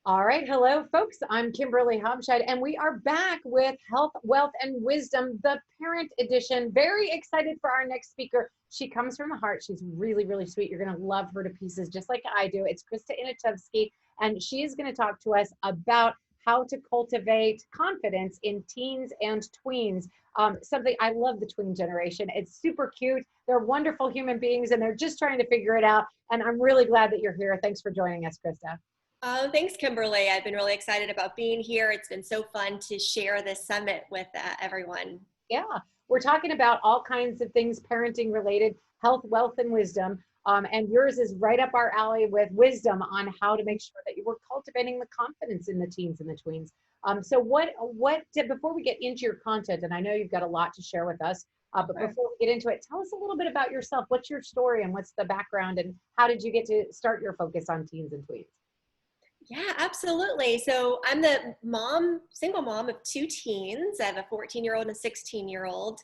All right. Hello, folks. I'm Kimberly Hampshire, and we are back with Health, Wealth, and Wisdom, the Parent Edition. Very excited for our next speaker. She comes from the heart. She's really, really sweet. You're going to love her to pieces, just like I do. It's Krista Inachevsky, and she is going to talk to us about how to cultivate confidence in teens and tweens. Something I love the tween generation. It's super cute. They're wonderful human beings, and they're just trying to figure it out. And I'm really glad that you're here. Thanks for joining us, Krista. Thanks, Kimberly. I've been really excited about being here. It's been so fun to share this summit with everyone. Yeah, we're talking about all kinds of things parenting related, health, wealth, and wisdom. And yours is right up our alley with wisdom on how to make sure that you were cultivating the confidence in the teens and the tweens. So before we get into your content, and I know you've got a lot to share with us, but before we get into it, tell us a little bit about yourself. What's your story and what's the background and how did you get to start your focus on teens and tweens? Yeah, absolutely. So I'm the single mom of two teens. I have a 14-year-old and a 16-year-old.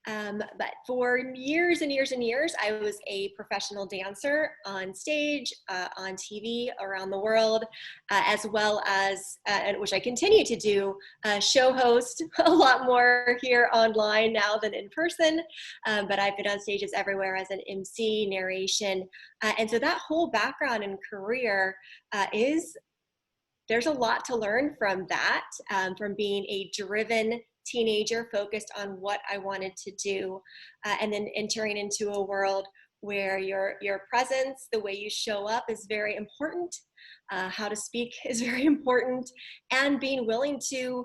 But for years and years and years, I was a professional dancer on stage, on TV around the world, as well as, which I continue to do, show host a lot more here online now than in person. But I've been on stages everywhere as an MC, narration. And so that whole background and career there's a lot to learn from that, from being a driven teenager focused on what I wanted to do, and then entering into a world where your presence, the way you show up is very important, how to speak is very important, and being willing to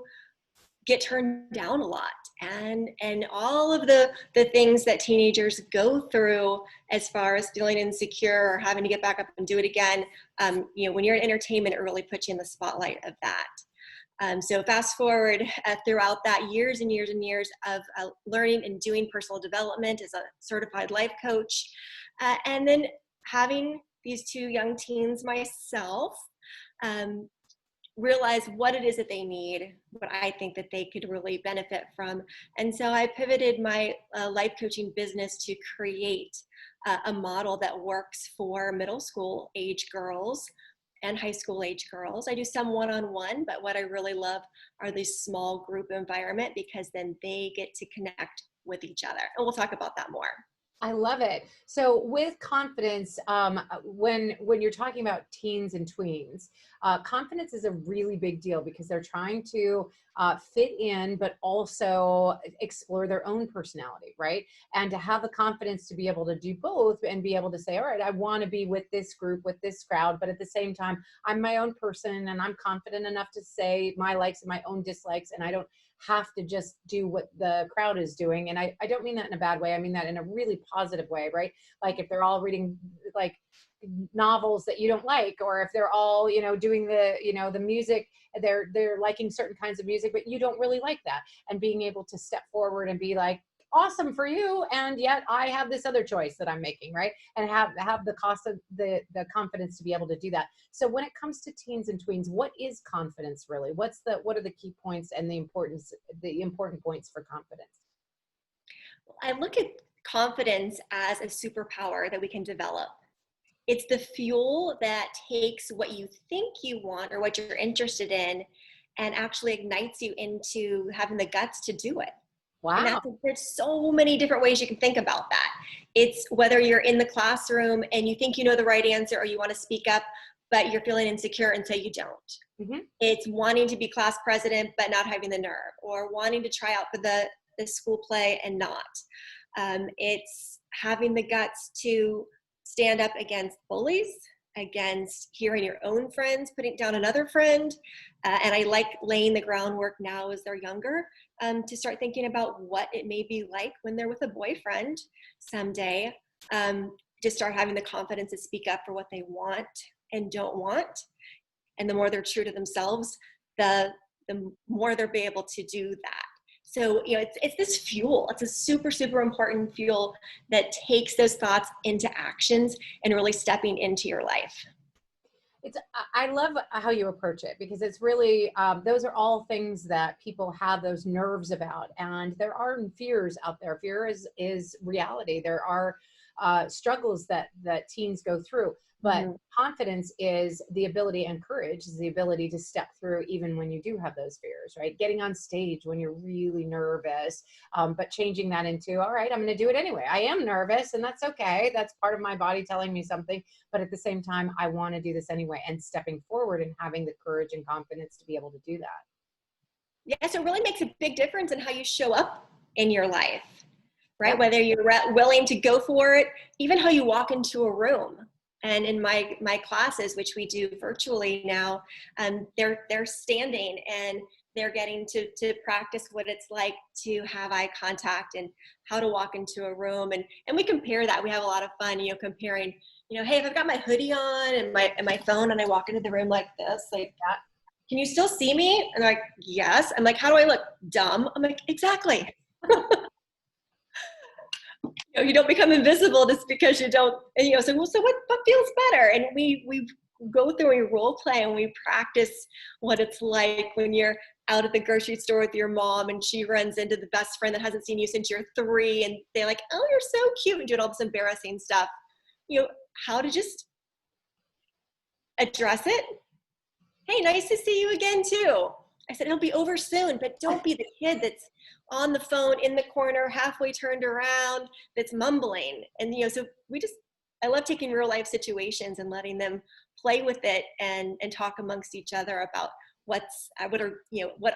get turned down a lot, and all of the things that teenagers go through as far as feeling insecure or having to get back up and do it again. When you're in entertainment, it really puts you in the spotlight of that. So fast forward throughout that years and years and years of learning and doing personal development as a certified life coach, and then having these two young teens myself, realize what it is that they need, what I think that they could really benefit from. And so I pivoted my life coaching business to create a model that works for middle school age girls and high school age girls. I do some one-on-one, but what I really love are these small group environment, because then they get to connect with each other. And we'll talk about that more. I love it. So with confidence, when you're talking about teens and tweens, confidence is a really big deal because they're trying to fit in, but also explore their own personality, right? And to have the confidence to be able to do both and be able to say, all right, I want to be with this group, with this crowd, but at the same time, I'm my own person and I'm confident enough to say my likes and my own dislikes, and I don't have to just do what the crowd is doing. And I don't mean that in a bad way. I mean that in a really positive way, right? Like if they're all reading like novels that you don't like, or if they're all, doing the music, they're liking certain kinds of music, but you don't really like that. And being able to step forward and be like, awesome for you, and yet I have this other choice that I'm making, right? And have the cost of the confidence to be able to do that. So when it comes to teens and tweens, what is confidence really? What are the key points and the important points for confidence? I look at confidence as a superpower that we can develop. It's the fuel that takes what you think you want or what you're interested in and actually ignites you into having the guts to do it. Wow. And there's so many different ways you can think about that. It's whether you're in the classroom and you think you know the right answer or you want to speak up, but you're feeling insecure and so you don't. Mm-hmm. It's wanting to be class president, but not having the nerve, or wanting to try out for the school play and not. It's having the guts to stand up against bullies, against hearing your own friends putting down another friend. And I like laying the groundwork now as they're younger, to start thinking about what it may be like when they're with a boyfriend someday, to start having the confidence to speak up for what they want and don't want. And the more they're true to themselves, the more they'll be able to do that. So, it's this fuel. It's a super, super important fuel that takes those thoughts into actions and really stepping into your life. I love how you approach it, because it's really, those are all things that people have those nerves about. And there are fears out there. Fear is reality. There are struggles that teens go through. But confidence is the ability, and courage is the ability to step through even when you do have those fears, right? Getting on stage when you're really nervous, but changing that into, all right, I'm going to do it anyway. I am nervous and that's okay. That's part of my body telling me something. But at the same time, I want to do this anyway, and stepping forward and having the courage and confidence to be able to do that. Yeah, so it really makes a big difference in how you show up in your life, right? Whether you're willing to go for it, even how you walk into a room. And in my classes, which we do virtually now, they're standing and they're getting to practice what it's like to have eye contact and how to walk into a room. And we compare that. We have a lot of fun, comparing, hey, if I've got my hoodie on and my phone and I walk into the room like this, like that, can you still see me? And they're like, yes. I'm like, how do I look? Dumb. I'm like, exactly. You don't become invisible just because you don't, and so what feels better? And we go through, we role play and we practice what it's like when you're out at the grocery store with your mom and she runs into the best friend that hasn't seen you since you're 3 and they're like, oh, you're so cute, and doing all this embarrassing stuff. How to just address it. Hey, nice to see you again too. I said, it'll be over soon, but don't be the kid that's on the phone in the corner, halfway turned around, that's mumbling. And, so I love taking real life situations and letting them play with it and talk amongst each other about what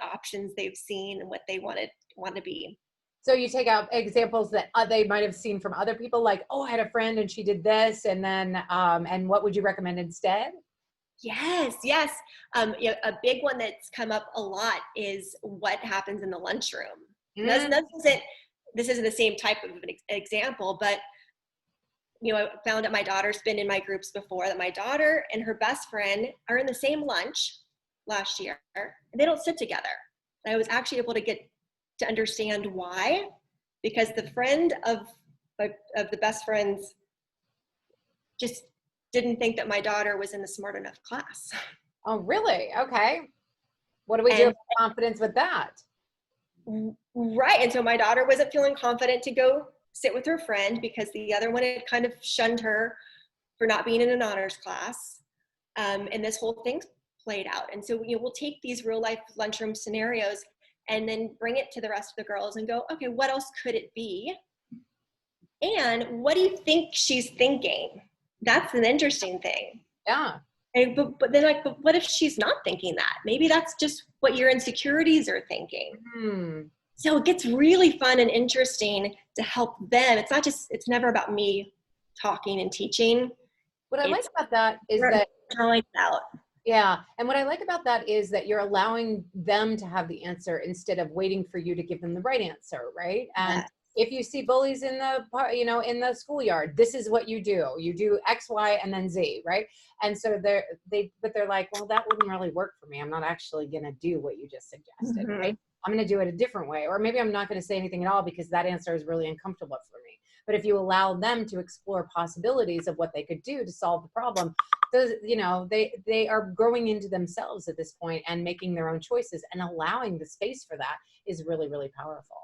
options they've seen and what they want to be. So you take out examples that they might have seen from other people, like, oh, I had a friend and she did this, and then, and what would you recommend instead? Yes. A big one that's come up a lot is what happens in the lunchroom. This isn't the same type of an example, but I found out my daughter's been in my groups before, that my daughter and her best friend are in the same lunch last year, and they don't sit together. And I was actually able to get to understand why, because the friend of the best friends just didn't think that my daughter was in the smart enough class. Oh, really? Okay. What do we do for confidence with that? Right. And so my daughter wasn't feeling confident to go sit with her friend because the other one had kind of shunned her for not being in an honors class. And this whole thing played out. And so we'll take these real life lunchroom scenarios and then bring it to the rest of the girls and go, okay, what else could it be? And what do you think she's thinking? That's an interesting thing. Yeah. But then but what if she's not thinking that? Maybe that's just what your insecurities are thinking. So it gets really fun and interesting to help them. It's never about me talking and teaching. What I like about that is that drawing out. Yeah. And what I like about that is that you're allowing them to have the answer instead of waiting for you to give them the right answer. Right. And if you see bullies in in the schoolyard, this is what you do. You do X, Y, and then Z, right? And so they're like, well, that wouldn't really work for me. I'm not actually going to do what you just suggested, right? I'm going to do it a different way. Or maybe I'm not going to say anything at all because that answer is really uncomfortable for me. But if you allow them to explore possibilities of what they could do to solve the problem, those, they are growing into themselves at this point and making their own choices, and allowing the space for that is really, really powerful.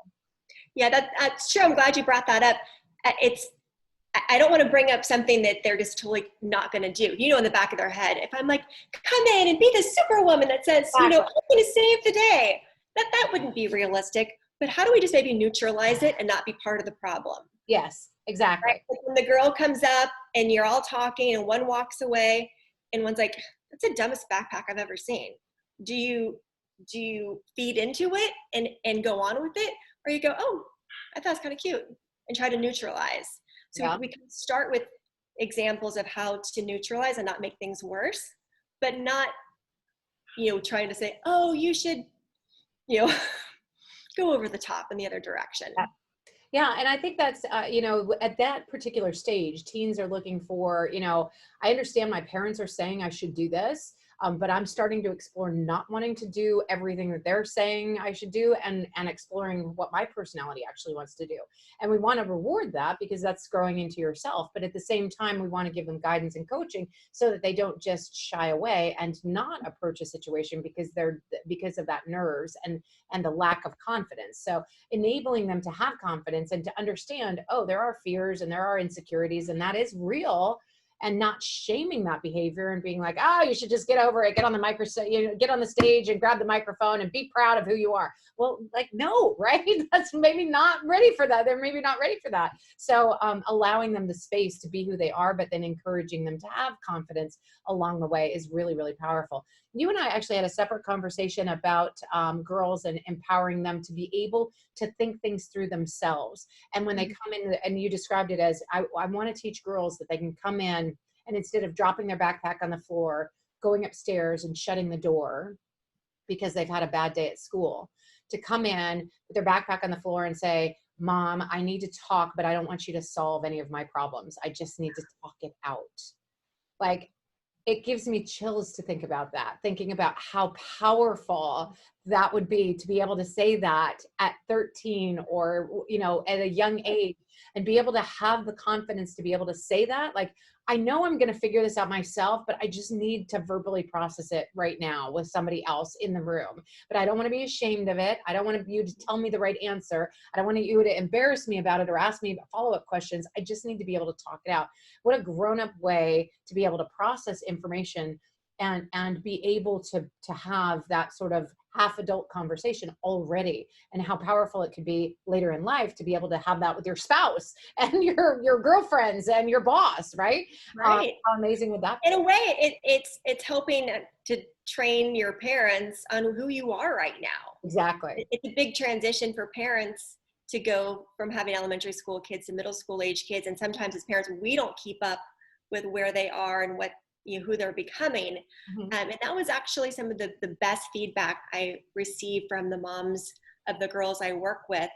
Yeah, that's true. I'm glad you brought that up. I don't want to bring up something that they're just totally not going to do. In the back of their head, if I'm like, come in and be the superwoman that says, I'm going to save the day, that wouldn't be realistic. But how do we just maybe neutralize it and not be part of the problem? Yes, exactly. Right? When the girl comes up and you're all talking and one walks away and one's like, that's the dumbest backpack I've ever seen. Do you feed into it and go on with it? Or you go, oh, I thought it's kind of cute, and try to neutralize. So we can start with examples of how to neutralize and not make things worse, but not, trying to say, oh, you should, go over the top in the other direction. Yeah. And I think that's, at that particular stage, teens are looking for, I understand my parents are saying I should do this. but I'm starting to explore not wanting to do everything that they're saying I should do, and exploring what my personality actually wants to do. And we want to reward that because that's growing into yourself. But at the same time, we want to give them guidance and coaching so that they don't just shy away and not approach a situation because of that nerves and the lack of confidence. So enabling them to have confidence and to understand, oh, there are fears and there are insecurities, and that is real, and not shaming that behavior and being like, oh, you should just get over it, get on the get on the stage and grab the microphone and be proud of who you are. Well, like, no, right? That's maybe not ready for that. They're maybe not ready for that. So allowing them the space to be who they are, but then encouraging them to have confidence along the way is really, really powerful. You and I actually had a separate conversation about girls and empowering them to be able to think things through themselves. And when they come in, and you described it as, I want to teach girls that they can come in and instead of dropping their backpack on the floor, going upstairs and shutting the door because they've had a bad day at school, to come in with their backpack on the floor and say, Mom, I need to talk, but I don't want you to solve any of my problems. I just need to talk it out. Like, it gives me chills to think about that, thinking about how powerful that would be to be able to say that at 13 or, at a young age, and be able to have the confidence to be able to say that. Like, I know I'm going to figure this out myself, but I just need to verbally process it right now with somebody else in the room. But I don't want to be ashamed of it. I don't want you to tell me the right answer. I don't want you to embarrass me about it or ask me follow-up questions. I just need to be able to talk it out. What a grown-up way to be able to process information and be able to have that sort of half adult conversation already, and how powerful it could be later in life to be able to have that with your spouse and your girlfriends and your boss, right? Right. How amazing would that be? In a way, it's helping to train your parents on who you are right now. Exactly. It's a big transition for parents to go from having elementary school kids to middle school age kids. And sometimes as parents, we don't keep up with where they are and who they're becoming. Mm-hmm. And that was actually some of the best feedback I received from the moms of the girls I work with,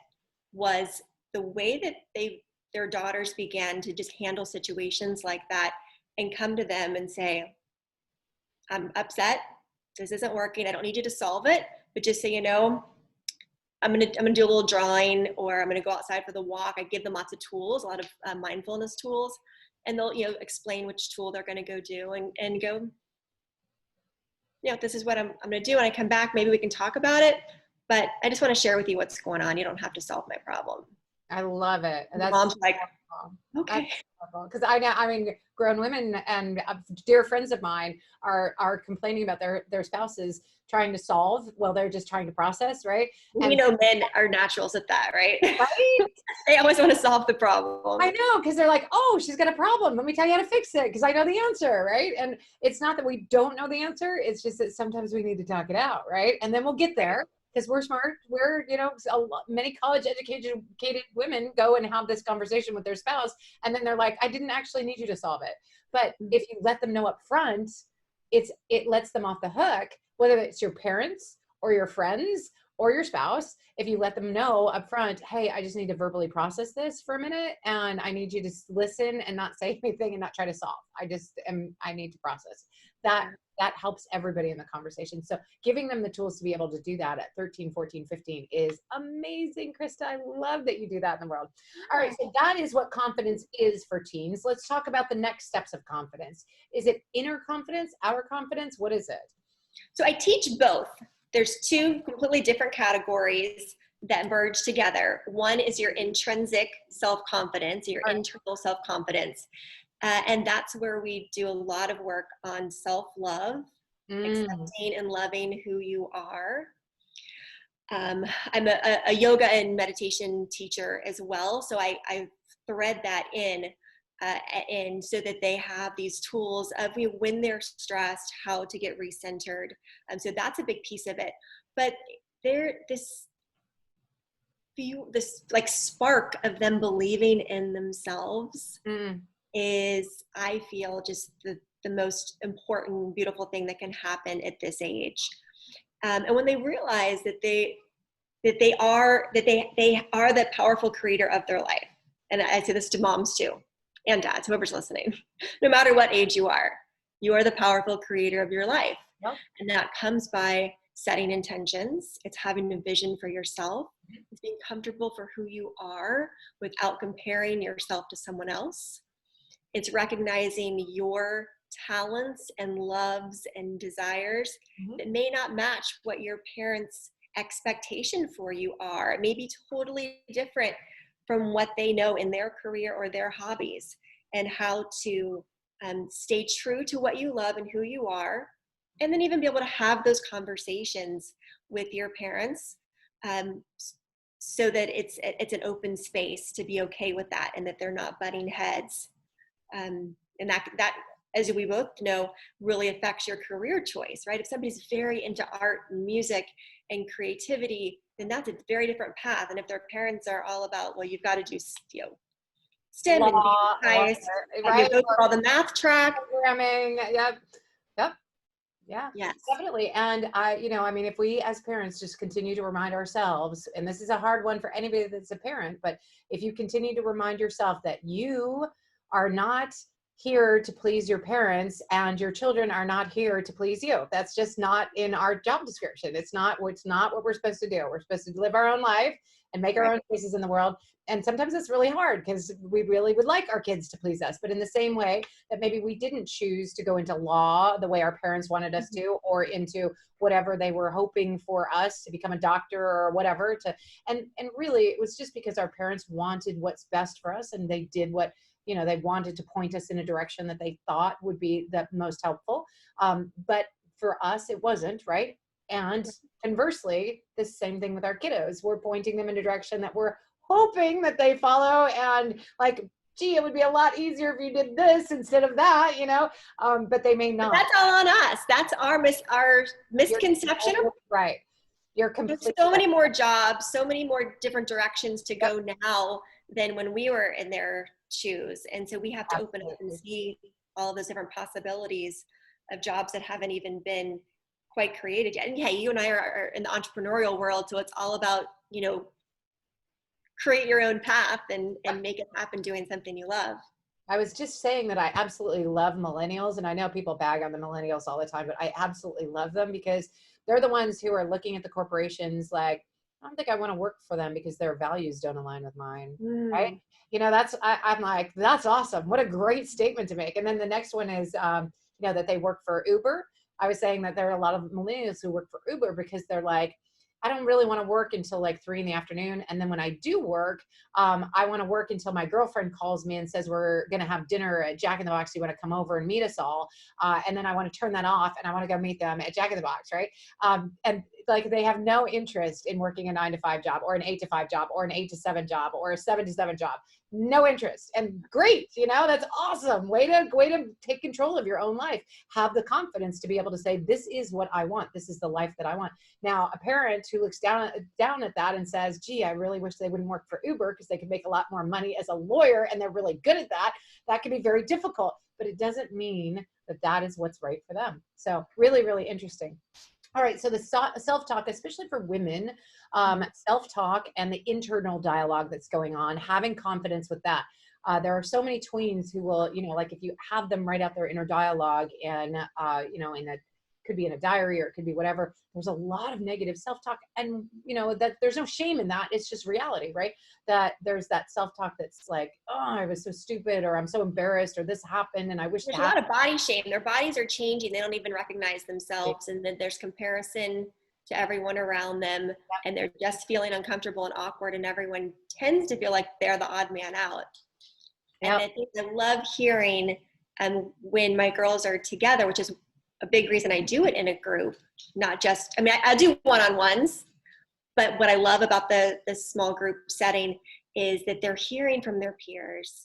was the way that their daughters began to just handle situations like that and come to them and say, I'm upset, this isn't working, I don't need you to solve it, but just so you know, I'm gonna do a little drawing, or I'm gonna go outside for the walk. I give them lots of tools, a lot of mindfulness tools, and they'll explain which tool they're gonna go do and go, this is what I'm gonna do. When I come back, maybe we can talk about it, but I just want to share with you what's going on. You don't have to solve my problem. I love it. And that's Mom's like, okay. Because I mean, grown women and dear friends of mine are complaining about their spouses trying to solve. Well, they're just trying to process, right? And men are naturals at that, right? Right? They always want to solve the problem. I know, because they're like, oh, she's got a problem. Let me tell you how to fix it, because I know the answer, right? And it's not that we don't know the answer. It's just that sometimes we need to talk it out, right? And then we'll get there. Because we're smart. We're, many college educated women go and have this conversation with their spouse. And then they're like, I didn't actually need you to solve it. But if you let them know up front, it lets them off the hook, whether it's your parents or your friends or your spouse. If you let them know up front, hey, I just need to verbally process this for a minute, and I need you to listen and not say anything and not try to solve. I need to process. That helps everybody in the conversation. So giving them the tools to be able to do that at 13, 14, 15 is amazing, Krista. I love that you do that in the world. All right, so that is what confidence is for teens. Let's talk about the next steps of confidence. Is it inner confidence, outer confidence? What is it? So I teach both. There's two completely different categories that merge together. One is your intrinsic self-confidence, your internal self-confidence. And that's where we do a lot of work on self-love, accepting and loving who you are. I'm a yoga and meditation teacher as well, so I thread that in so that they have these tools of when they're stressed, how to get recentered. So that's a big piece of it. But this like spark of them believing in themselves is, I feel, just the most important, beautiful thing that can happen at this age. And when they realize that they are the powerful creator of their life. And I say this to moms too, and dads, whoever's listening, no matter what age you are the powerful creator of your life. Yep. And that comes by setting intentions. It's having a vision for yourself. It's being comfortable for who you are without comparing yourself to someone else. It's recognizing your talents and loves and desires that may not match what your parents' expectation for you are. It may be totally different from what they know in their career or their hobbies, and how to stay true to what you love and who you are, and then even be able to have those conversations with your parents, so that it's an open space to be okay with that, and that they're not butting heads. And that, as we both know, really affects your career choice, right? If somebody's very into art and music and creativity, then that's a very different path. And if their parents are all about, well, you've got to do, STEM and be Law, the highest, and you right? go through all the math track. Programming. Yep. Yep. Yeah, Yes. definitely. And I mean, if we as parents just continue to remind ourselves, and this is a hard one for anybody that's a parent, but if you continue to remind yourself that you are not here to please your parents and your children are not here to please you. That's just not in our job description. It's not what we're supposed to do. We're supposed to live our own life and make our own choices in the world. And sometimes it's really hard because we really would like our kids to please us. But in the same way that maybe we didn't choose to go into law the way our parents wanted us to, or into whatever they were hoping for us to become a doctor or whatever, and really it was just because our parents wanted what's best for us, and they did what they wanted to point us in a direction that they thought would be the most helpful. But for us, it wasn't, right? And conversely, the same thing with our kiddos. We're pointing them in a direction that we're hoping that they follow, and like, gee, it would be a lot easier if you did this instead of that, but they may not. But that's all on us. That's our misconception. Right. You're completely. There's so many more jobs, so many more different directions to go now than when we were in their shoes. And so we have to open up and see all of those different possibilities of jobs that haven't even been quite created yet. And yeah, you and I are in the entrepreneurial world, so it's all about, create your own path and make it happen doing something you love. I was just saying that I absolutely love millennials, and I know people bag on the millennials all the time, but I absolutely love them because they're the ones who are looking at the corporations like, I don't think I want to work for them because their values don't align with mine, right? I'm like, that's awesome. What a great statement to make. And then the next one is, that they work for Uber. I was saying that there are a lot of millennials who work for Uber because they're like, I don't really want to work until like 3 p.m. And then when I do work, I want to work until my girlfriend calls me and says, we're going to have dinner at Jack in the Box. You want to come over and meet us all? And then I want to turn that off and I want to go meet them at Jack in the Box. Right. And like, they have no interest in working a 9 to 5 job or an 8 to 5 job or an 8 to 7 job or a 7 to 7 job. No interest. And great. That's awesome. Way to take control of your own life. Have the confidence to be able to say, this is what I want. This is the life that I want. Now, a parent who looks down at that and says, gee, I really wish they wouldn't work for Uber because they could make a lot more money as a lawyer and they're really good at that. That can be very difficult, but it doesn't mean that that is what's right for them. So really, really interesting. All right, so the self-talk, especially for women, self-talk and the internal dialogue that's going on, having confidence with that. There are so many tweens who will, like if you have them write out their inner dialogue and, could be in a diary or it could be whatever, there's a lot of negative self-talk, and that there's no shame in that. It's just reality, right? That there's that self-talk that's like, oh, I was so stupid, or I'm so embarrassed, or this happened and I wish there's a lot of body shame. Their bodies are changing. They don't even recognize themselves. And then there's comparison to everyone around them, and they're just feeling uncomfortable and awkward, and everyone tends to feel like they're the odd man out. And I think I love hearing when my girls are together, which is a big reason I do it in a group, not just, I do one-on-ones, but what I love about the small group setting is that they're hearing from their peers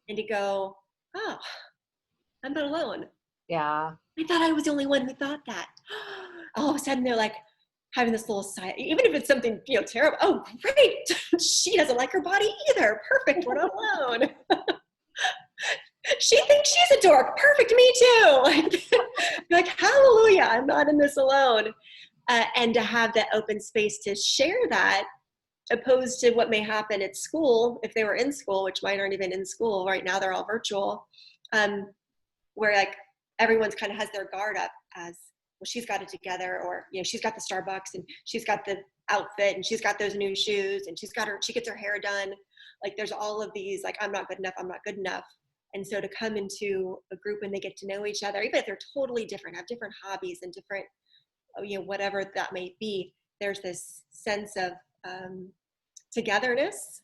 and to go, oh, I'm not alone. Yeah. I thought I was the only one who thought that. All of a sudden they're like having this little sigh, even if it's something, terrible. Oh, great. She doesn't like her body either. Perfect. We're not alone. She thinks she's a dork. Perfect. Me too. Like, hallelujah. I'm not in this alone. And to have that open space to share that, opposed to what may happen at school, if they were in school, which mine aren't even in school right now, they're all virtual, where like everyone's kind of has their guard up as well, she's got it together, or, she's got the Starbucks and she's got the outfit and she's got those new shoes and she gets her hair done. Like there's all of these, like, I'm not good enough. I'm not good enough. And so to come into a group and they get to know each other, even if they're totally different, have different hobbies and different, whatever that may be, there's this sense of togetherness.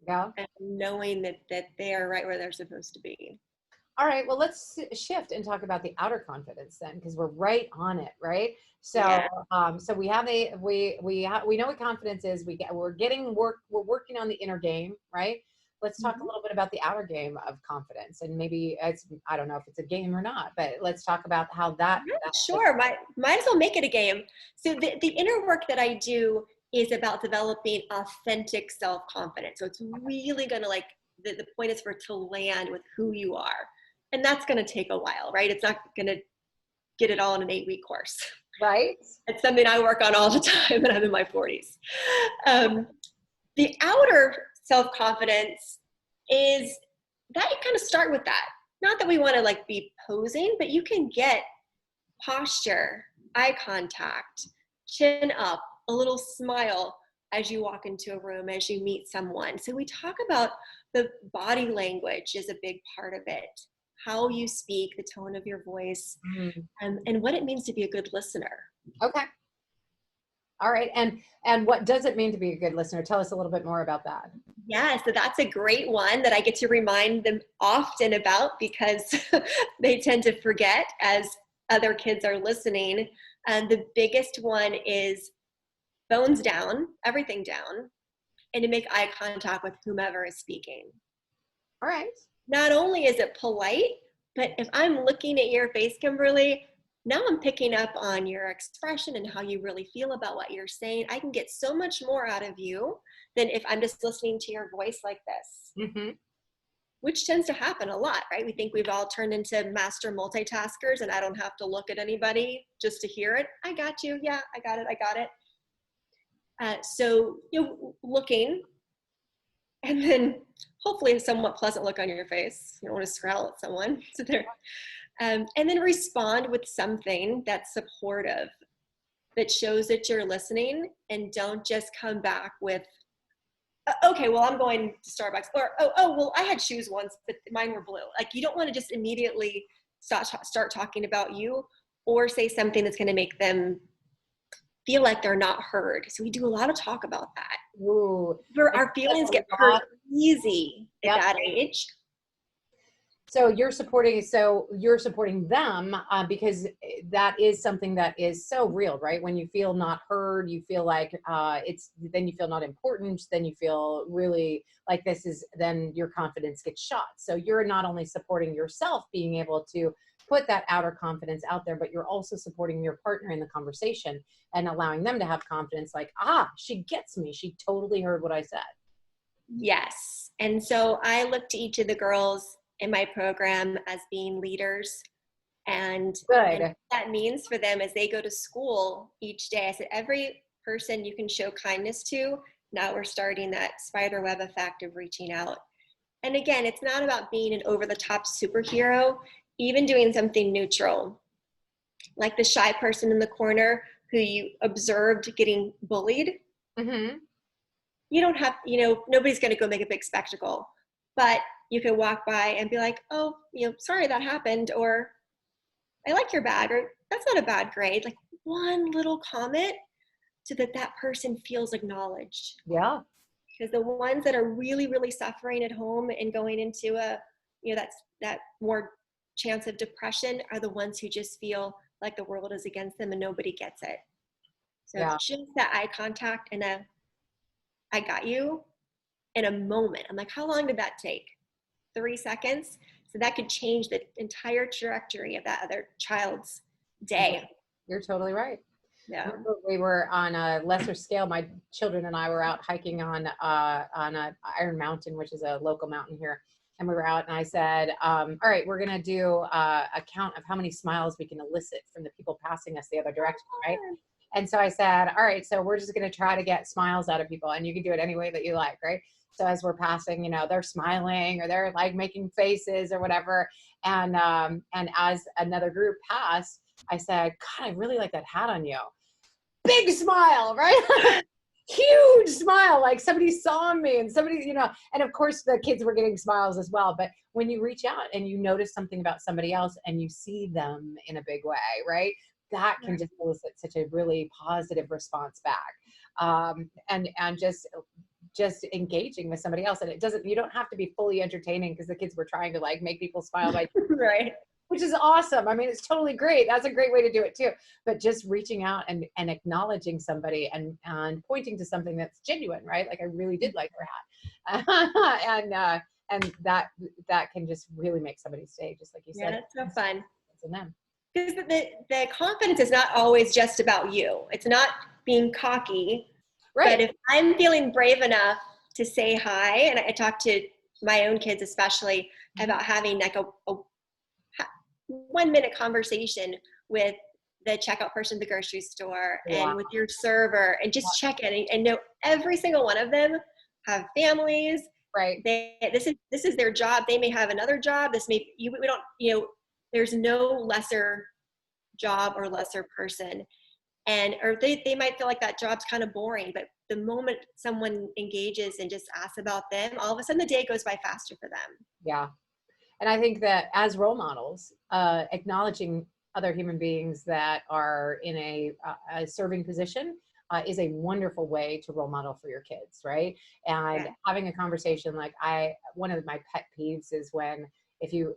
Yeah. And knowing that they are right where they're supposed to be. All right, well, let's shift and talk about the outer confidence then, because we're right on it, right? So, so we have we know what confidence is. We're working on the inner game, right? Let's talk a little bit about the outer game of confidence, and maybe I don't know if it's a game or not, but let's talk about how that. Sure, might as well make it a game. So the inner work that I do is about developing authentic self-confidence. So it's really going to, like, the point is for it to land with who you are. And that's going to take a while, right? It's not going to get it all in an 8-week course. Right. It's something I work on all the time, and I'm in my 40s. The outer self-confidence is that you kind of start with that. Not that we want to, like, be posing, but you can get posture, eye contact, chin up, a little smile as you walk into a room, as you meet someone. So we talk about the body language is a big part of it. How you speak, the tone of your voice, and what it means to be a good listener. Okay. All right. And what does it mean to be a good listener? Tell us a little bit more about that. Yeah, so that's a great one that I get to remind them often about, because they tend to forget as other kids are listening. And the biggest one is phones down, everything down, and to make eye contact with whomever is speaking. All right. Not only is it polite, but if I'm looking at your face, Kimberly, now I'm picking up on your expression and how you really feel about what you're saying. I can get so much more out of you than if I'm just listening to your voice like this, which tends to happen a lot, right? We think we've all turned into master multitaskers, and I don't have to look at anybody just to hear it. I got you. Yeah, I got it. So, looking, and then hopefully a somewhat pleasant look on your face. You don't want to scowl at someone. So there, and then respond with something that's supportive, that shows that you're listening, and don't just come back with, okay, well, I'm going to Starbucks, or, oh, well, I had shoes once, but mine were blue. Like, you don't want to just immediately start talking about you, or say something that's going to make them feel like they're not heard. So we do a lot of talk about that. Ooh, where our feelings get hurt easy at that age. So you're supporting them because that is something that is so real, right? When you feel not heard, you feel like then you feel not important, then you feel really like then your confidence gets shot. So you're not only supporting yourself being able to put that outer confidence out there, but you're also supporting your partner in the conversation and allowing them to have confidence, like, she gets me. She totally heard what I said. Yes. And so I look to each of the girls in my program as being leaders, and what that means for them as they go to school each day. I said, every person you can show kindness to, now we're starting that spider web effect of reaching out. And again, it's not about being an over-the-top superhero, even doing something neutral, like the shy person in the corner who you observed getting bullied. You don't have, nobody's going to go make a big spectacle, but you can walk by and be like, oh, sorry that happened, or I like your bag, or that's not a bad grade. Like, one little comment so that person feels acknowledged. Yeah. Because the ones that are really, really suffering at home and going into that more chance of depression are the ones who just feel like the world is against them and nobody gets it. So it's just that eye contact and I got you in a moment. I'm like, how long did that take? 3 seconds? So that could change the entire trajectory of that other child's day. You're totally right. Yeah. We were on a lesser scale. My children and I were out hiking on Iron Mountain, which is a local mountain here. And we were out, and I said, all right, we're going to do a count of how many smiles we can elicit from the people passing us the other direction, right? And so I said, all right, so we're just going to try to get smiles out of people, and you can do it any way that you like, right? So as we're passing, you know, they're smiling or they're like making faces or whatever. And as another group passed, I said, God, I really like that hat on you. Big smile, right? Huge smile, like somebody saw me and somebody, you know, and of course the kids were getting smiles as well. But when you reach out and you notice something about somebody else and you see them in a big way, right? That can just elicit such a really positive response back. And just engaging with somebody else. And it doesn't, you don't have to be fully entertaining because the kids were trying to like make people smile by Right. which is awesome. I mean, it's totally great. That's a great way to do it too. But just reaching out and acknowledging somebody and pointing to something that's genuine, right? Like I really did like her hat. And that can just really make somebody's day, just like you said. Yeah, that's so fun. In them. Because the confidence is not always just about you. It's not being cocky. Right. But if I'm feeling brave enough to say hi, and I talk to my own kids especially about having like a 1 minute conversation with the checkout person at the grocery store and with your server and just check in and know every single one of them have families. Right. This is their job. They may have another job. We don't, you know, there's no lesser job or lesser person. Or they might feel like that job's kind of boring, but the moment someone engages and just asks about them, all of a sudden the day goes by faster for them. Yeah. And I think that as role models, acknowledging other human beings that are in a serving position is a wonderful way to role model for your kids, right? And having a conversation like one of my pet peeves is when if you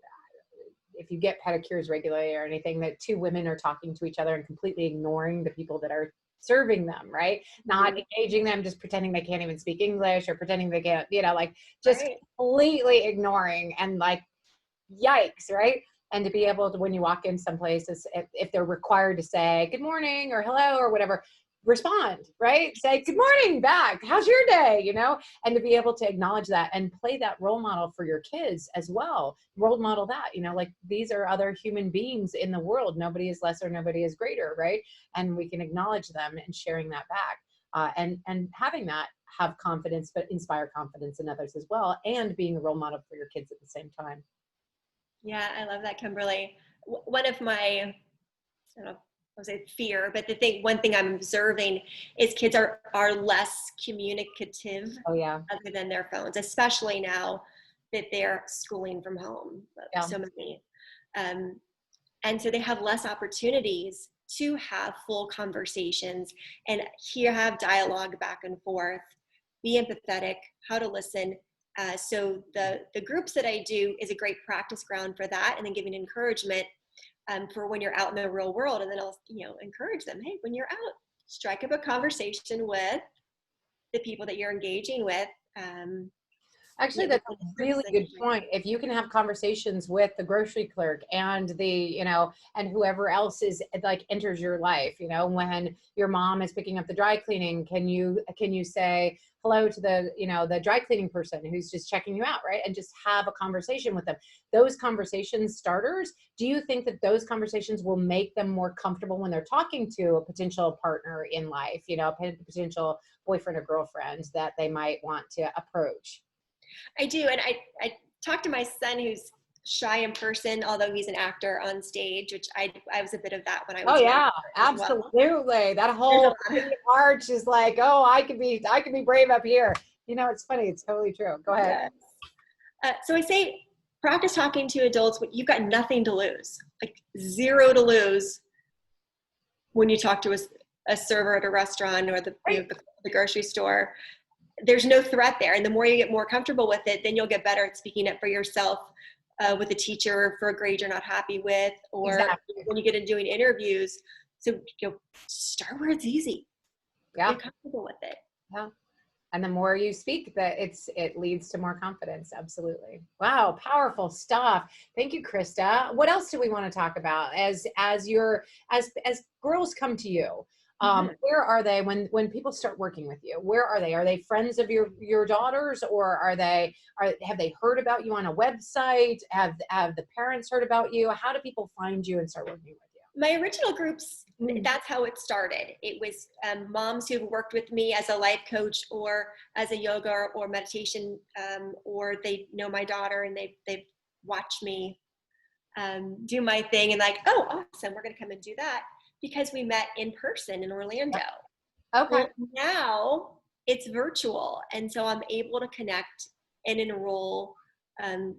get pedicures regularly or anything, that two women are talking to each other and completely ignoring the people that are serving them, right? Not engaging them, just pretending they can't even speak English or pretending they can't, you know, like just completely ignoring and like, yikes, right? And to be able to, when you walk in some places, if they're required to say good morning or hello or whatever, respond, right? Say good morning back. How's your day? You know, and to be able to acknowledge that and play that role model for your kids as well. Role model that, you know, like these are other human beings in the world. Nobody is lesser, nobody is greater, right? And we can acknowledge them and sharing that back. And having that have confidence, but inspire confidence in others as well. And being a role model for your kids at the same time. Yeah, I love that, Kimberly. One of my, I don't know, I would say fear, but one thing I'm observing is kids are less communicative other than their phones, especially now that they're schooling from home, so many. And so they have less opportunities to have full conversations and have dialogue back and forth, be empathetic, how to listen. So the groups that I do is a great practice ground for that, and then giving encouragement for when you're out in the real world. And then I'll, you know, encourage them, hey, when you're out, strike up a conversation with the people that you're engaging with. Actually, that's a really good point. If you can have conversations with the grocery clerk and and whoever else is like enters your life, you know, when your mom is picking up the dry cleaning, can you say hello to the dry cleaning person who's just checking you out, right? And just have a conversation with them. Those conversation starters, do you think that those conversations will make them more comfortable when they're talking to a potential partner in life, you know, a potential boyfriend or girlfriend that they might want to approach? I do. And I talked to my son who's shy in person, although he's an actor on stage, which I was a bit of that when I was absolutely. Well. That whole arch is like, oh, I could be brave up here. You know, it's funny. It's totally true. Go ahead. Yes. So I say, practice talking to adults when you've got nothing to lose, like zero to lose when you talk to a server at a restaurant or the grocery store. There's no threat there. And the more you get more comfortable with it, then you'll get better at speaking up for yourself with a teacher for a grade you're not happy with, or when you get into doing interviews. So start where it's easy. Yeah. Get comfortable with it. Yeah. And the more you speak, it leads to more confidence. Absolutely. Wow. Powerful stuff. Thank you, Krista. What else do we want to talk about as girls come to you? Where are they when people start working with you? Where are they? Are they friends of your daughters, or have they heard about you on a website? Have the parents heard about you? How do people find you and start working with you? My original groups, Mm. that's how it started. It was moms who've worked with me as a life coach or as a yoga or meditation, or they know my daughter and they've watched me do my thing and like, oh, awesome, we're going to come and do that because we met in person in Orlando. Okay. Well, now it's virtual. And so I'm able to connect and enroll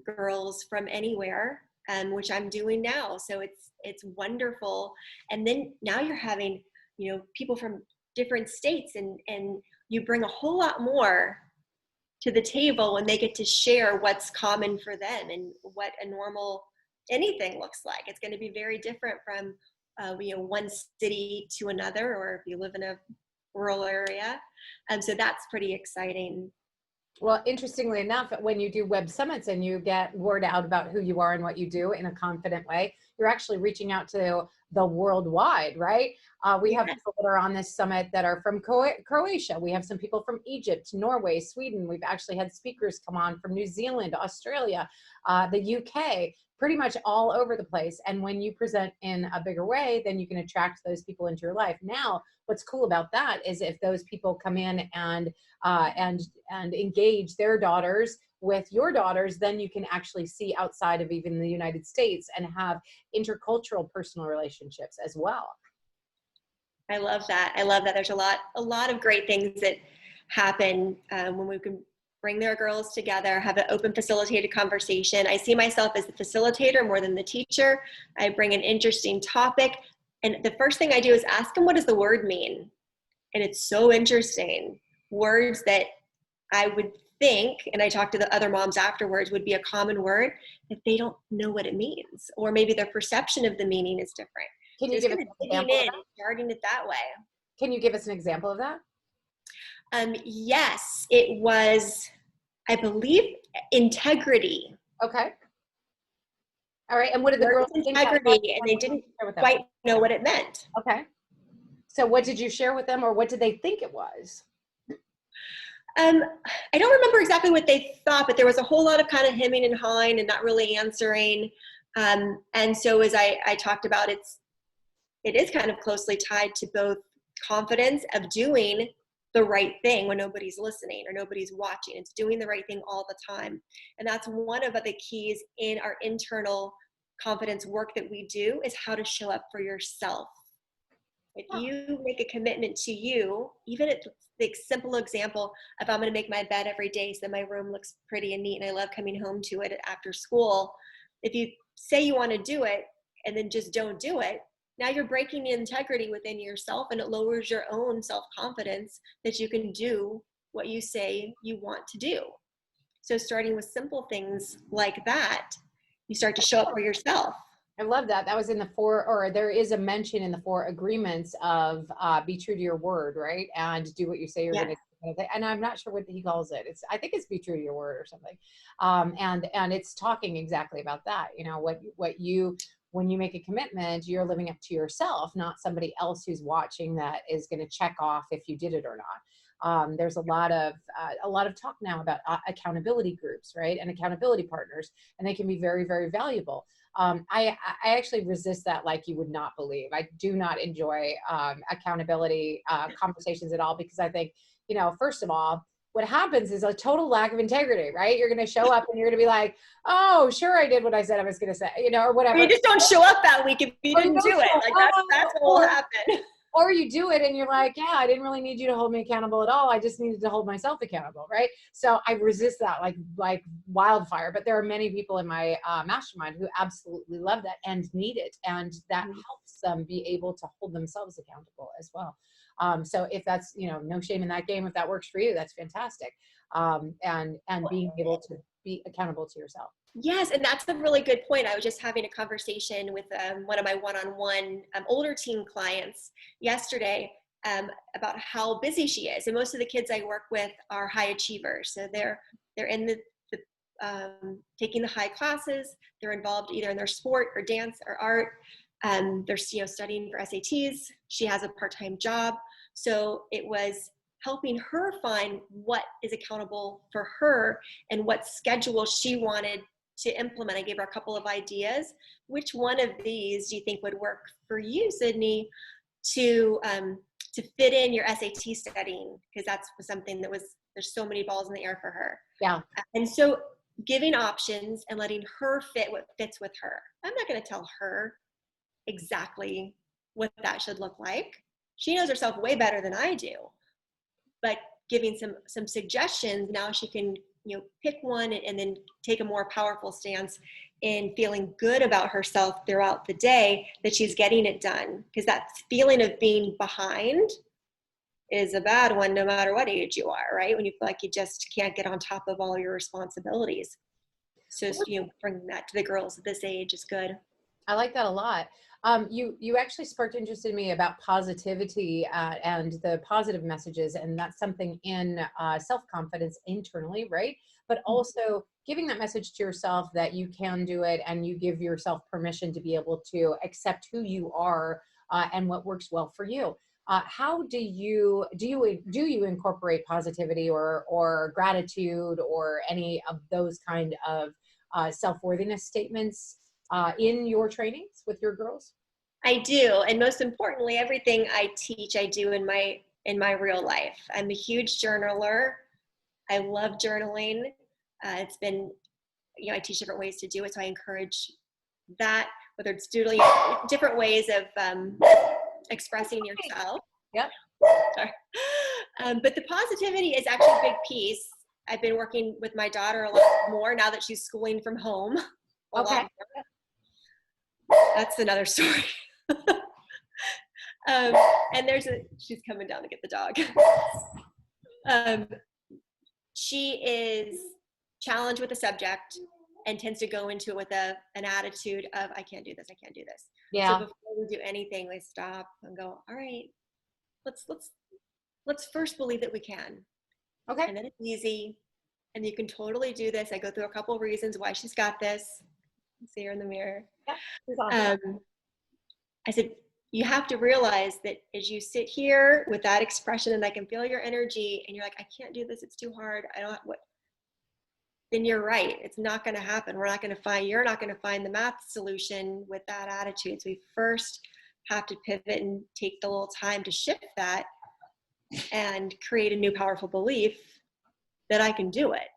girls from anywhere, which I'm doing now. So it's wonderful. And then now you're having, people from different states and you bring a whole lot more to the table when they get to share what's common for them and what a normal anything looks like. It's going to be very different from one city to another, or if you live in a rural area. So that's pretty exciting. Well, interestingly enough, when you do web summits and you get word out about who you are and what you do in a confident way, you're actually reaching out to the worldwide, right? We have people that are on this summit that are from Croatia. We have some people from Egypt, Norway, Sweden. We've actually had speakers come on from New Zealand, Australia, the UK, pretty much all over the place. And when you present in a bigger way, then you can attract those people into your life. Now, what's cool about that is if those people come in and engage their daughters with your daughters, then you can actually see outside of even the United States and have intercultural personal relationships as well. I love that. I love that. There's a lot of great things that happen when we can bring their girls together, have an open facilitated conversation. I see myself as the facilitator more than the teacher. I bring an interesting topic. And the first thing I do is ask them, what does the word mean? And it's so interesting. Words that I would think, and I talk to the other moms afterwards, would be a common word that they don't know what it means. Or maybe their perception of the meaning is different. Can you give us an example of that? Starting it that way. Can you give us an example of that? Yes, it was, I believe, integrity. Okay. All right. And what did the girls think? Integrity, and they didn't quite know what it meant. Okay. So what did you share with them, or what did they think it was? I don't remember exactly what they thought, but there was a whole lot of kind of hemming and hawing and not really answering. And so as I talked about, it is kind of closely tied to both confidence of doing the right thing when nobody's listening or nobody's watching. It's doing the right thing all the time. And that's one of the keys in our internal confidence work that we do, is how to show up for yourself. If you make a commitment to you, even at the simple example of I'm going to make my bed every day so that my room looks pretty and neat and I love coming home to it after school. If you say you want to do it and then just don't do it, now you're breaking the integrity within yourself, and it lowers your own self-confidence that you can do what you say you want to do. So starting with simple things like that, you start to show up for yourself. I love that. That was in the there is a mention in the 4 agreements of be true to your word, right? And do what you say you're going to do. And I'm not sure what he calls it. I think it's be true to your word or something. And it's talking exactly about that. When you make a commitment, you're living up to yourself, not somebody else who's watching that is going to check off if you did it or not. There's a lot of talk now about accountability groups, right? And accountability partners, and they can be very, very valuable. I actually resist that like you would not believe. I do not enjoy accountability conversations at all, because I think, first of all, what happens is a total lack of integrity, right? You're going to show up and you're going to be like, oh, sure, I did what I said I was going to say, or whatever. Or you just don't show up that week if you didn't do it. Like that's what will happen. Or you do it and you're like, yeah, I didn't really need you to hold me accountable at all. I just needed to hold myself accountable, right? So I resist that like wildfire. But there are many people in my mastermind who absolutely love that and need it. And that helps them be able to hold themselves accountable as well. So if that's, no shame in that game, if that works for you, that's fantastic. And being able to be accountable to yourself. Yes, and that's a really good point. I was just having a conversation with one of my one-on-one older teen clients yesterday about how busy she is. And most of the kids I work with are high achievers. So they're in the taking the high classes. They're involved either in their sport or dance or art. They're studying for SATs. She has a part-time job. So it was helping her find what is accountable for her and what schedule she wanted to implement. I gave her a couple of ideas. Which one of these do you think would work for you, Sydney, to fit in your SAT studying? Because that's something that there's so many balls in the air for her. Yeah. And so giving options and letting her fit what fits with her. I'm not going to tell her exactly what that should look like. She knows herself way better than I do. But giving some suggestions, now she can, pick one and then take a more powerful stance in feeling good about herself throughout the day, that she's getting it done. Because that feeling of being behind is a bad one no matter what age you are, right? When you feel like you just can't get on top of all your responsibilities. So, bringing that to the girls at this age is good. I like that a lot. You actually sparked interest in me about positivity and the positive messages, and that's something in self-confidence internally, right? But also giving that message to yourself that you can do it, and you give yourself permission to be able to accept who you are and what works well for you. How do you incorporate positivity or gratitude or any of those kind of self-worthiness statements in your trainings with your girls? I do, and most importantly, everything I teach, I do in my real life. I'm a huge journaler. I love journaling. It's been, I teach different ways to do it, so I encourage that. Whether it's doodling, different ways of expressing yourself. Yep. Sorry. But the positivity is actually a big piece. I've been working with my daughter a lot more now that she's schooling from home. Okay. That's another story. And she's coming down to get the dog. She is challenged with a subject and tends to go into it with an attitude of, I can't do this, I can't do this. Yeah. So before we do anything, we stop and go, all right, let's first believe that we can. Okay. And then it's easy. And you can totally do this. I go through a couple of reasons why she's got this. See her in the mirror. Yeah, she's awesome. I said, you have to realize that as you sit here with that expression and I can feel your energy and you're like, I can't do this, it's too hard, I don't what, then you're right. It's not going to happen. You're not going to find the math solution with that attitude. So we first have to pivot and take the little time to shift that and create a new powerful belief that I can do it.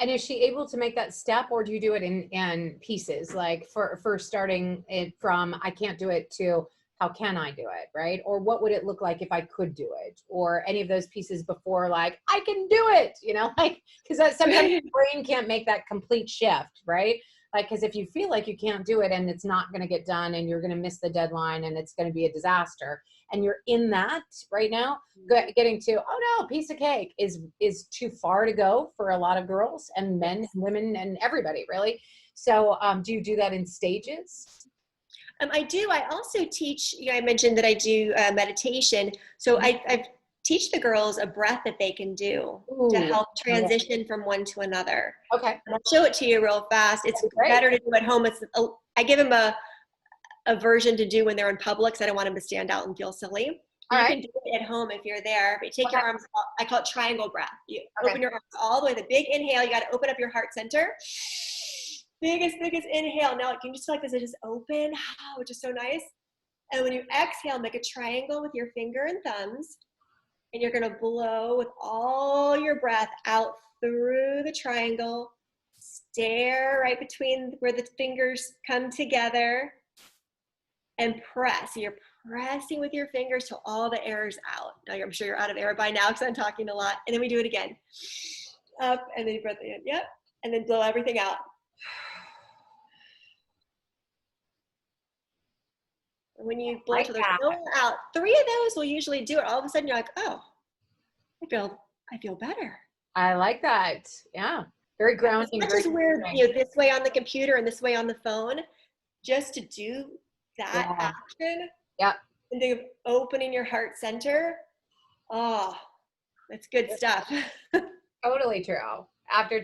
And is she able to make that step, or do you do it in pieces? Like for starting it from, I can't do it, to how can I do it, right? Or what would it look like if I could do it? Or any of those pieces before, like, I can do it, like, because sometimes your brain can't make that complete shift, right? Like, because if you feel like you can't do it and it's not going to get done and you're going to miss the deadline and it's going to be a disaster, and you're in that right now, getting to, oh no, piece of cake is too far to go for a lot of girls and men and women and everybody, really. So do you do that in stages? I do. I also teach, I mentioned that I do meditation. So I teach the girls a breath that they can do to help transition from one to another. Okay. And I'll show it to you real fast. It's better to do at home. I give them a version to do when they're in public, so I don't want them to stand out and feel silly. You can do it at home if you're there, but you take your arms, I call it triangle breath. You open your arms all the way, the big inhale, you got to open up your heart center. Biggest inhale. Now it can just feel like this is just open, which is so nice. And when you exhale, make a triangle with your finger and thumbs, and you're going to blow with all your breath out through the triangle. Stare right between where the fingers come together and press. So you're pressing with your fingers till all the air is out. Now I'm sure you're out of air by now because I'm talking a lot. And then we do it again. Up, and then you breath in. Yep. And then blow everything out. When you blow till there's no air out, 3 of those will usually do it. All of a sudden you're like, oh, I feel better. I like that. Yeah. Very grounding. It's not just weird, this way on the computer and this way on the phone. Just to do that action. Yeah. And then opening your heart center. Oh, that's good stuff. Totally true. After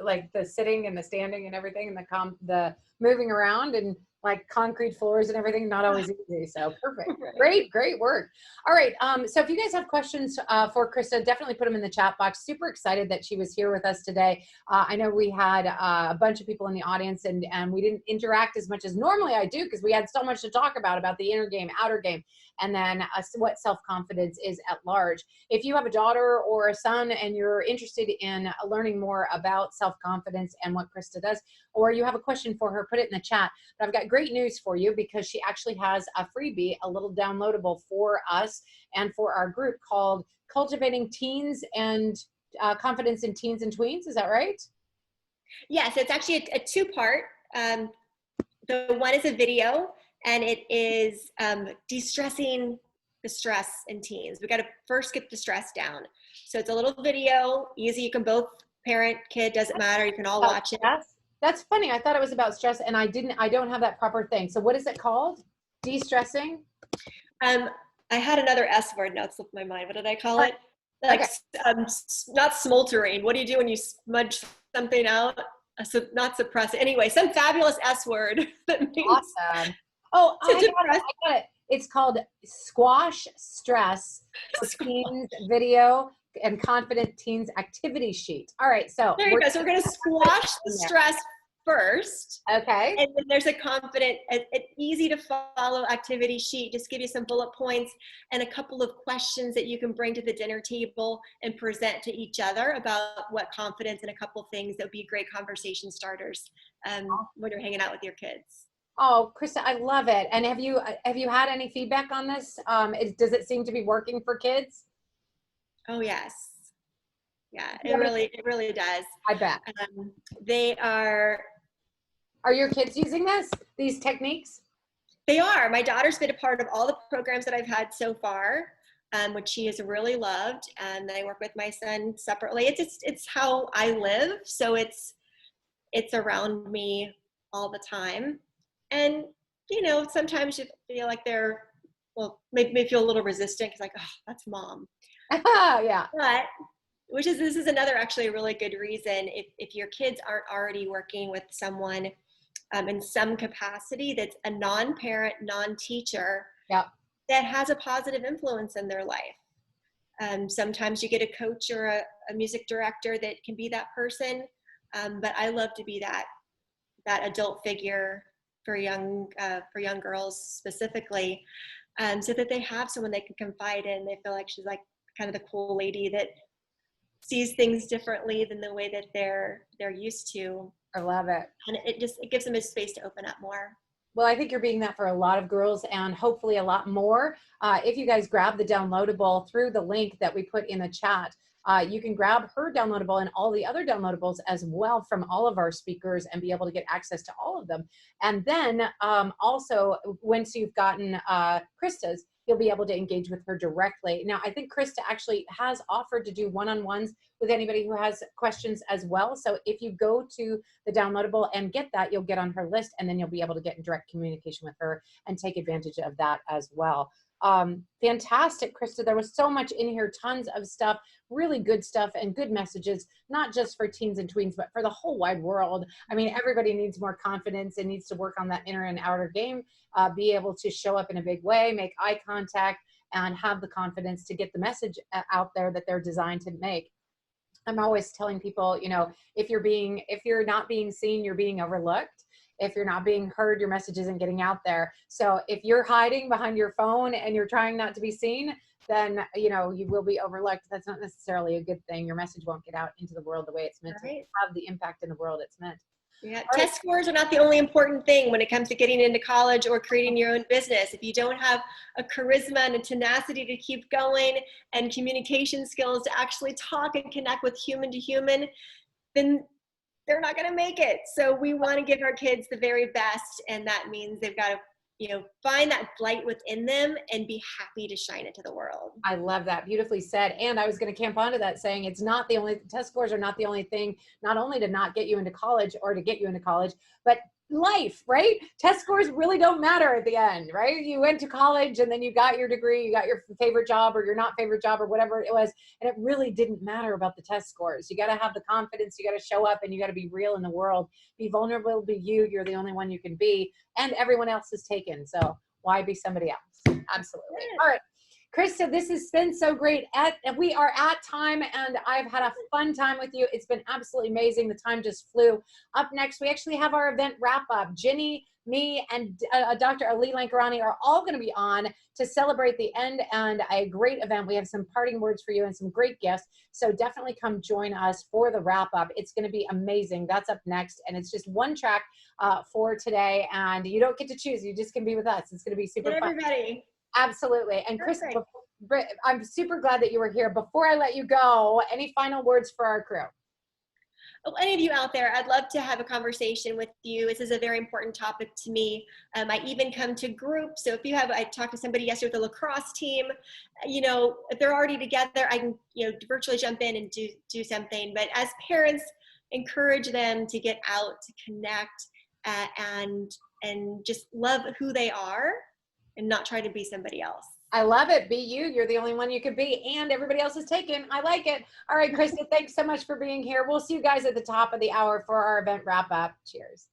like the sitting and the standing and everything and the moving around, and like concrete floors and everything, not always easy. So perfect. Right. Great work. All right. So if you guys have questions for Krista, definitely put them in the chat box. Super excited that she was here with us today. I know we had a bunch of people in the audience, and we didn't interact as much as normally I do because we had so much to talk about the inner game, outer game, and then what self-confidence is at large. If you have a daughter or a son and you're interested in learning more about self-confidence and what Krista does, or you have a question for her, put it in the chat. But I've got great news for you because she actually has a freebie, a little downloadable for us and for our group called Cultivating Teens and Confidence in Teens and Tweens. Is that right? Yes, it's actually a two-part. The one is a video, and it is de-stressing the stress in teens. We got to first get the stress down. So it's a little video, easy. You can both parent, kid, doesn't matter. You can all watch it. That's funny. I thought it was about stress, and I don't have that proper thing. So what is it called? De-stressing? I had another S word, now it slipped my mind. What did I call it? Like, okay. Not smoldering. What do you do when you smudge something out? Not suppress it. Anyway, some fabulous S word that means awesome. Oh, I got it. It's called Squash Stress for Teens Video and Confident Teens Activity Sheet. All right, so there you go. So we're going to squash the stress first. Okay. And then there's a confident, easy to follow activity sheet. Just give you some bullet points and a couple of questions that you can bring to the dinner table and present to each other about what confidence, and a couple of things that would be great conversation starters when you're hanging out with your kids. Oh, Krista, I love it. And have you had any feedback on this? Does it seem to be working for kids? Oh, yes. Yeah, it really does. I bet. They are. Are your kids using these techniques? They are. My daughter's been a part of all the programs that I've had so far, which she has really loved. And then I work with my son separately. It's how I live. So it's around me all the time. And, you know, sometimes you feel like make me feel a little resistant because, like, oh, that's mom. Yeah. But this is another actually a really good reason if your kids aren't already working with someone in some capacity that's a non-parent, non-teacher, yep, that has a positive influence in their life. Sometimes you get a coach or a music director that can be that person, but I love to be that adult figure for young girls specifically, so that they have someone they can confide in. They feel like she's like kind of the cool lady that sees things differently than the way that they're used to. I love it. And it gives them a space to open up more. Well, I think you're being that for a lot of girls, and hopefully a lot more. If you guys grab the downloadable through the link that we put in the chat, you can grab her downloadable and all the other downloadables as well from all of our speakers and be able to get access to all of them. And then also, once you've gotten Krista's, you'll be able to engage with her directly. Now, I think Krista actually has offered to do one-on-ones with anybody who has questions as well. So if you go to the downloadable and get that, you'll get on her list, and then you'll be able to get in direct communication with her and take advantage of that as well. Fantastic, Krista. There was so much in here, tons of stuff, really good stuff and good messages, not just for teens and tweens, but for the whole wide world. I mean, everybody needs more confidence and needs to work on that inner and outer game, be able to show up in a big way, make eye contact, and have the confidence to get the message out there that they're designed to make. I'm always telling people, you know, if you're not being seen, you're being overlooked. If you're not being heard, your message isn't getting out there. So if you're hiding behind your phone and you're trying not to be seen, then, you know, you will be overlooked. That's not necessarily a good thing. Your message won't get out into the world the way it's meant to have the impact in the world it's meant. Yeah, test scores are not the only important thing when it comes to getting into college or creating your own business. If you don't have a charisma and a tenacity to keep going and communication skills to actually talk and connect with human to human, then they're not going to make it. So we want to give our kids the very best, and that means they've got to, you know, find that light within them and be happy to shine it to the world. I love that. Beautifully said. And I was going to camp onto that, saying it's not the only, test scores are not the only thing, not only to not get you into college or to get you into college, but life, right? Test scores really don't matter at the end, right? You went to college and then you got your degree, you got your favorite job or your not favorite job or whatever it was. And it really didn't matter about the test scores. You got to have the confidence, you got to show up, and you got to be real in the world, be vulnerable, be you. You're the only one you can be, and everyone else is taken. So why be somebody else? Absolutely. All right. Krista, this has been so great. We are at time, and I've had a fun time with you. It's been absolutely amazing. The time just flew. Up next, we actually have our event wrap-up. Ginny, me, and Dr. Ali Lankarani are all going to be on to celebrate the end and a great event. We have some parting words for you and some great gifts. So definitely come join us for the wrap-up. It's going to be amazing. That's up next, and it's just one track for today, and you don't get to choose. You just can be with us. It's going to be super fun. Everybody. Absolutely. And Chris, I'm super glad that you were here. Before I let you go, any final words for our crew? Oh, any of you out there, I'd love to have a conversation with you. This is a very important topic to me. I even come to groups. So I talked to somebody yesterday with the lacrosse team, if they're already together, I can, virtually jump in and do something. But as parents, encourage them to get out, to connect, and just love who they are and not try to be somebody else. I love it. Be you. You're the only one you could be, and everybody else is taken. I like it. All right, Krista, thanks so much for being here. We'll see you guys at the top of the hour for our event wrap up. Cheers.